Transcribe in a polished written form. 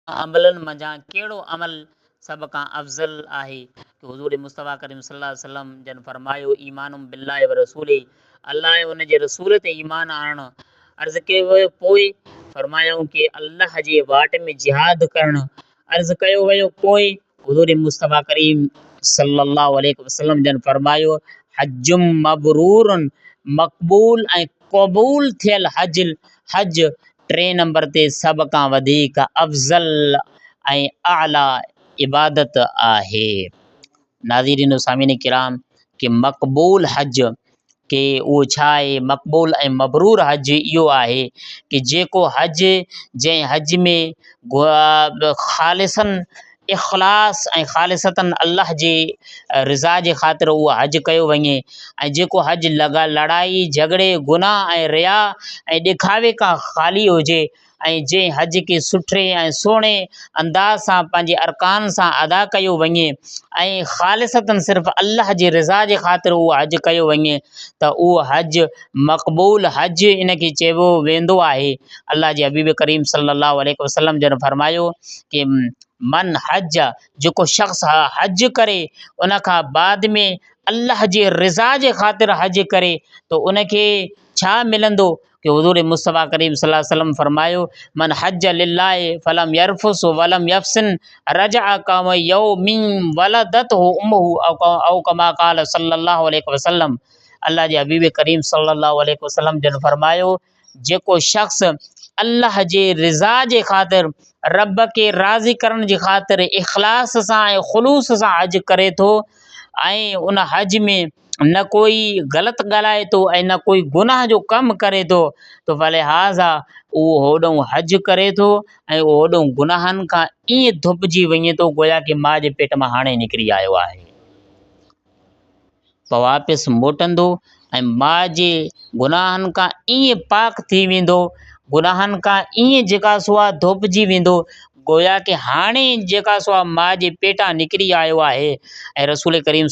अमलनि मंझां कहिड़ो अमल सभ खां अफ़ज़ल आहे? कि हुज़ूर मुस्तफ़ा करीम सल्लल्लाहु अलैहि वसल्लम जन फरमायो ईमानुम बिल्लाहि व रसूले, अल्लाह ऐं उन जे रसूल ते ईमान आणणु। अर्ज़ु कयो वियो पोइ? फरमायूं कि अल्लाह जे वाट में जिहाद करणु। अर्ज़ु कयो वियो पोइ? हुज़ूर मुस्तफ़ा करीम सल्लल्लाहु अलैहि वसल्लम जन फरमायो हज्जुम मबरूरन, मक़बूल ऐं क़बूल थियल हज टे नंबर ते सभ खां वधीक अफ़ज़ल ऐं आला इबादत आहे। नाज़रीन सामीन किराम कि मक़बूल हज के उहो छा आहे? मक़बूल ऐं मबरूर हज इहो आहे कि जेको हज जंहिं हज में ख़ालिसन इख़लास ऐं ख़ालिसतन अल्लाह जे रिज़ा जे ख़ातिर उहो हज कयो वञे, ऐं जेको हज लड़ाई झगड़े गुनाह ऐं रिया ऐं ॾेखावे खां ख़ाली हुजे, ऐं जंहिं हज खे सुठे ऐं सुहिणे अंदाज़ सां पंहिंजे अरकान सां अदा कयो वञे ऐं ख़ालिसतन सिर्फ़ु अल्लाह जी रिज़ा जे ख़ातिर उहो हज कयो वञे, त उहो हज मक़बूल हज इन खे चइबो वेंदो आहे। अल्लाह जे हबीब करीम सल्लल्लाहु अलैहि वसल्लम जन फरमायो कि मन हज, जेको शख़्स हज करे उन खां बाद में अल्लाह जे रिज़ा जे ख़ातिर हज करे त उनखे छा मिलंदो? कि हुज़ूर मुस्तफ़ा करीम सल्लल्लाहु अलैहि वसल्लम फरमायो मन हज लिल्लाहि फलम यरफुस वलम यफ्सिन रजअ कम यौमिन वलदतहु उम्मुहु औ कमा क़ाल सल्लल्लाहु अलैहि वसल्लम। अल्लाह जे हबीब करीम सल्लल्लाहु अलैहि वसल्लम जन फरमायो जेको शख़्स अल्लाह जे रिज़ा जे ख़ातिर, रब खे राज़ी करण जे ख़ातिर इख़लास सां ऐं ख़ुलूस सां हज करे थो ऐं उन हज में न कोई ग़लति ॻाल्हाए थो ऐं न कोई गुनाह जो कमु करे थो, त फ़लिहाज़ा उहो होॾों हज करे थो ऐं उहो होॾों गुनाहनि खां ईअं धुपिजी वञे थो गोया कि माउ जे पेट मां हाणे निकिरी आयो आहे। पोइ वापसि मोटंदो ऐं माउ जे गुनाहनि खां ईअं पाक थी वेंदो, गुनाहनि खां ईअं जेका सो आहे धुपिजी वेंदो गोया कि हाणे जेका सो आहे माउ जे पेटां निकिरी आयो आहे। ऐं रसूल करीम